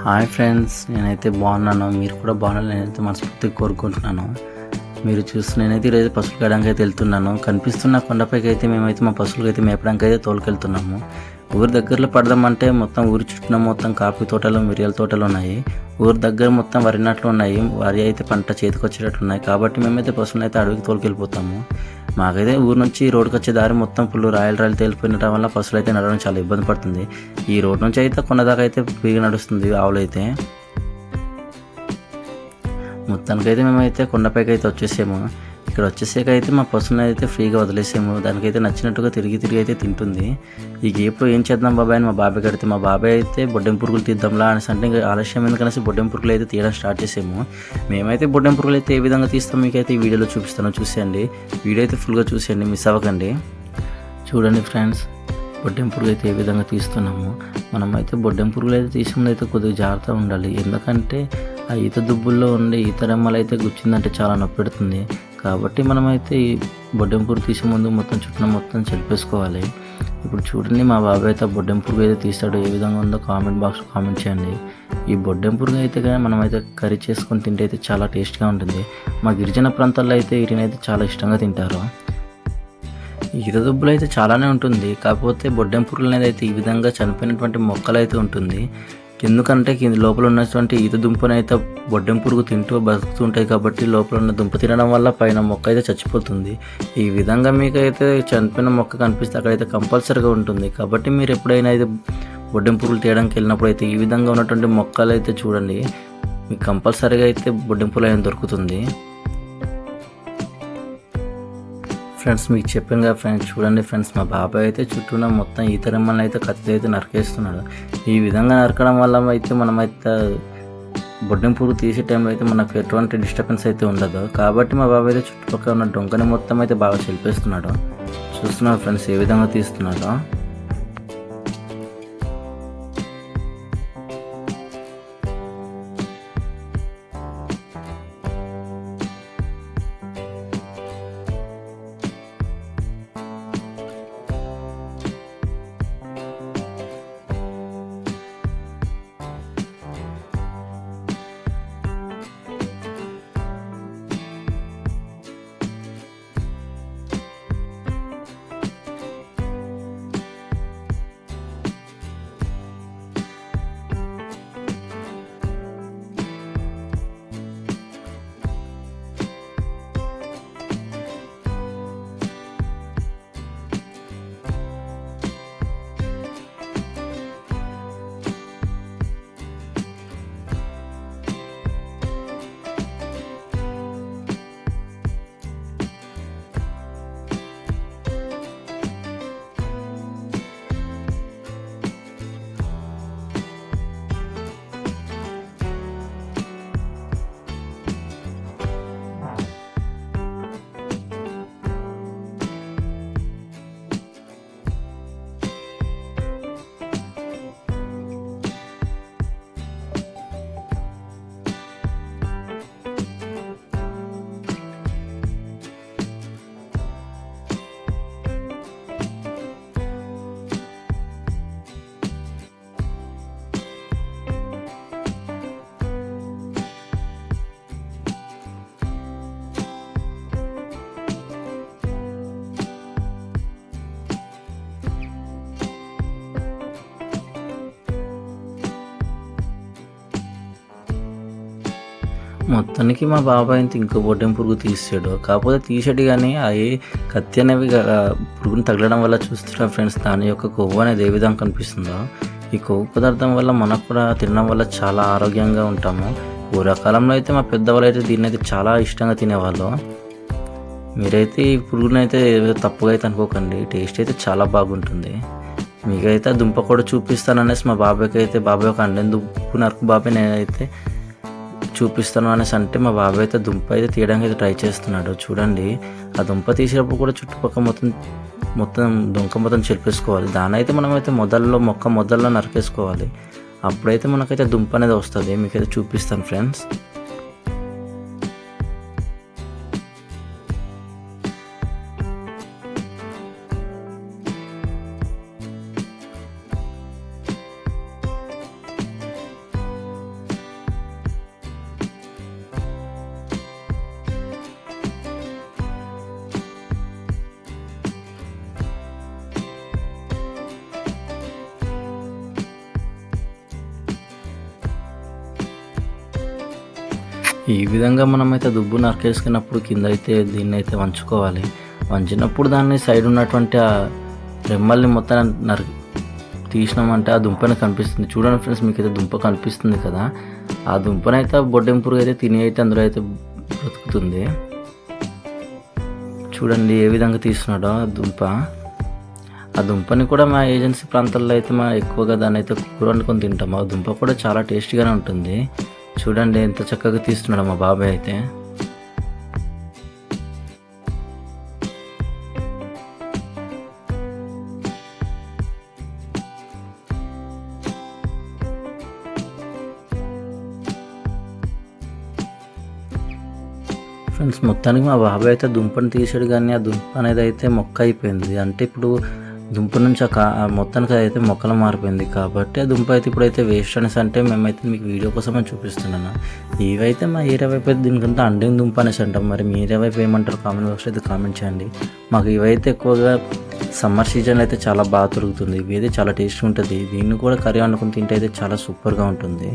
Hi friends, నేనైతే బాగున్నాను. మీరు కూడా బాగున్నాను నేనైతే మనస్ఫూర్తిగా కోరుకుంటున్నాను. మీరు నేనైతే ఈరోజు పశువులు కాయడానికి అయితే వెళ్తున్నాను. కనిపిస్తున్న కొండపైకి అయితే మేమైతే మా పశువులకి అయితే మేపడానికి అయితే తోలుకెళ్తున్నాము. ఊరి దగ్గరలో పడదామంటే మొత్తం ఊరి చుట్టూ మొత్తం కాఫీ తోటలు, మిరియాల తోటలు ఉన్నాయి. ఊరి దగ్గర మొత్తం వరి నాట్లు ఉన్నాయి. వరి అయితే పంట చేతికి వచ్చేటట్టు ఉన్నాయి. కాబట్టి మేమైతే పశువులను అయితే అడవికి తోలుకెళ్ళిపోతాము. మాకైతే ఊరు నుంచి రోడ్డుకి వచ్చే దారి మొత్తం ఫుల్ రాయలు తేలిపోయినటం వల్ల పశువులు అయితే నడవడం చాలా ఇబ్బంది పడుతుంది. ఈ రోడ్ నుంచి అయితే కొండ దాకా అయితే ఫ్రీగా నడుస్తుంది ఆవులు అయితే. మొత్తానికైతే మేమైతే కొండపైకి అయితే వచ్చేసాము. ఇక్కడ వచ్చేసాక అయితే మా పశువుని అయితే ఫ్రీగా వదిలేసాము. దానికైతే నచ్చినట్టుగా తిరిగి అయితే తింటుంది. ఈ గేపులో ఏం చేద్దాం బాబాయ్ అని మా బాబాయ్ కడితే మా బాబాయ్ అయితే బొడ్డెం పురుగులు తీద్దాంలా అనేసి అంటే ఇంకా ఆలస్యం ఎందుకనేసి బొడ్డెం పురుగులు అయితే తీయడం స్టార్ట్ చేసాము. మేమైతే బొడ్డెం పురుగులు అయితే ఏ విధంగా తీస్తాం మీకైతే ఈ వీడియోలో చూపిస్తాను. చూసేయండి, వీడియో అయితే ఫుల్గా చూసేయండి, మిస్ అవ్వకండి. చూడండి ఫ్రెండ్స్, బొడ్డెం పురుగు అయితే ఏ విధంగా తీస్తున్నాము. మనమైతే బొడ్డెం పురుగులు అయితే తీసే ముందు అయితే కొద్దిగా జాగ్రత్తగా ఉండాలి. ఎందుకంటే ఆ ఈత దుబ్బుల్లో ఉండే ఈత రెమ్మలు అయితే గుచ్చిందంటే చాలా నొప్పి పెడుతుంది. కాబట్టి మనమైతే ఈ బొడ్డెం పురుగు తీసే ముందు మొత్తం చుట్టూ మొత్తం చెరిపేసుకోవాలి. ఇప్పుడు చూడండి, మా బాబాయ్ అయితే బొడ్డెం పురుగు అయితే తీస్తాడు. ఏ విధంగా ఉందో కామెంట్ బాక్స్లో కామెంట్ చేయండి. ఈ బొడ్డెం పురుగు అయితే కానీ మనమైతే కర్రీ చేసుకొని తింటే అయితే చాలా టేస్ట్గా ఉంటుంది. మా గిరిజన ప్రాంతాల్లో అయితే వీటినైతే చాలా ఇష్టంగా తింటారు. ఈత దుబ్బులు అయితే చాలానే ఉంటుంది. కాకపోతే బొడ్డెం పురుగులు అనేది అయితే ఈ విధంగా చనిపోయినటువంటి మొక్కలు అయితే ఉంటుంది. ఎందుకంటే లోపల ఉన్నటువంటి ఈత దుంపనైతే బొడ్డెం పురుగు తింటూ బతుకుతుంటాయి. కాబట్టి లోపల ఉన్న దుంప తినడం వల్ల పైన మొక్క అయితే చచ్చిపోతుంది. ఈ విధంగా మీకు అయితే చనిపోయిన మొక్క కనిపిస్తే అక్కడైతే కంపల్సరీగా ఉంటుంది. కాబట్టి మీరు ఎప్పుడైనా అయితే బొడ్డెం పురుగులు తీయడానికి వెళ్ళినప్పుడు అయితే ఈ విధంగా ఉన్నటువంటి మొక్కలు అయితే చూడండి, మీకు కంపల్సరీగా అయితే బొడ్డెం పురుగు అయితే దొరుకుతుంది. ఫ్రెండ్స్, మీకు చెప్పాను కదా ఫ్రెండ్స్, చూడండి ఫ్రెండ్స్, మా బాబాయ్ అయితే చుట్టూన మొత్తం ఈత రెమ్మల్ని అయితే కత్తి అయితే నరికేస్తున్నాడు. ఈ విధంగా నరకడం వల్ల అయితే మనమైతే బొడ్డెం పురుగు తీసే టైంలో అయితే మనకు ఎటువంటి డిస్టర్బెన్స్ అయితే ఉండదు. కాబట్టి మా బాబాయ్ అయితే చుట్టుపక్కల ఉన్న డొంకని మొత్తం అయితే బాగా చెలిపేస్తున్నాడు. చూస్తున్నారు ఫ్రెండ్స్ ఏ విధంగా తీస్తున్నాడో. మొత్తానికి మా బాబాయ్ ఇంకో బొడ్డెం పురుగు తీసాడు. కాకపోతే తీసాడు కానీ అవి కత్తి అనేవి పురుగుని తగలడం వల్ల చూస్తున్నా ఫ్రెండ్స్, దాని యొక్క కొవ్వు అనేది ఏ విధంగా కనిపిస్తుందో. ఈ కొవ్వు పదార్థం వల్ల మనకు కూడా తినడం వల్ల చాలా ఆరోగ్యంగా ఉంటాము. పూర్వకాలంలో అయితే మా పెద్దవాళ్ళు అయితే దీన్ని అయితే చాలా ఇష్టంగా తినేవాళ్ళు. మీరైతే ఈ పురుగుని అయితే తప్పుగా అయితే అనుకోకండి, టేస్ట్ అయితే చాలా బాగుంటుంది. మీకైతే దుంప కూడా చూపిస్తాననేసి మా బాబాయ్కి అయితే బాబాయ్ ఒక అండెన్ దుంపు నరకు బాబాయ్ నేనైతే చూపిస్తాను అనేసి అంటే మా బాబాయ్ అయితే దుంప అయితే తీయడానికి అయితే ట్రై చేస్తున్నాడు. చూడండి, ఆ దుంప తీసేటప్పుడు కూడా చుట్టుపక్కల మొత్తం దుంక మొత్తం చెరిపేసుకోవాలి. దాని అయితే మనమైతే మొక్క మొదల్లో నరికేసుకోవాలి. అప్పుడైతే మనకైతే దుంప అనేది వస్తుంది. మీకైతే చూపిస్తాను ఫ్రెండ్స్. ఈ విధంగా మనమైతే దుబ్బు నరికేసుకున్నప్పుడు కింద అయితే దీన్ని అయితే వంచుకోవాలి. వంచినప్పుడు దాన్ని సైడ్ ఉన్నటువంటి ఆ రెమ్మల్ని మొత్తం తీసినామంటే ఆ దుంపని కనిపిస్తుంది. చూడండి ఫ్రెండ్స్, మీకు అయితే దుంప కనిపిస్తుంది కదా, ఆ దుంపనైతే బొడ్డెం పురుగు అయితే తిని అయితే అందులో అయితే బ్రతుకుతుంది. చూడండి ఏ విధంగా తీస్తున్నాడో ఆ దుంప. ఆ దుంపని కూడా మా ఏజెన్సీ ప్రాంతాల్లో అయితే మా ఎక్కువగా దాన్ని అయితే కూర వండుకొని తింటాము. ఆ దుంప కూడా చాలా టేస్టీగానే ఉంటుంది. చూడండి ఎంత చక్కగా తీస్తున్నాడు మా బాబాయ్ అయితే. ఫ్రెండ్స్, మొత్తానికి మా బాబాయ్ అయితే దుంపని తీసాడు, కానీ ఆ దుంప అనేది అయితే మొక్క అయిపోయింది. అంటే ఇప్పుడు దుంప నుంచి మొత్తానికి అయితే మొక్కలు మారిపోయింది కాబట్టి ఆ దుంప అయితే ఇప్పుడైతే వేస్ట్ అనేసి, అంటే మేమైతే మీకు వీడియో కోసమే చూపిస్తున్నాను. ఇవైతే మా ఏరియా వైపు అయితే దీనికంతా అండిన దుంప అనేసి అంటాం. మరి మీ ఏరియా వైపు ఏమంటారు కామెంట్ బాక్స్లో అయితే కామెంట్ చేయండి. మాకు ఇవైతే ఎక్కువగా సమ్మర్ సీజన్ అయితే చాలా బాగా దొరుకుతుంది. ఇవి అయితే చాలా టేస్టీ ఉంటుంది. దీన్ని కూడా కర్రీ వండుకొని తింటే అయితే చాలా సూపర్గా ఉంటుంది.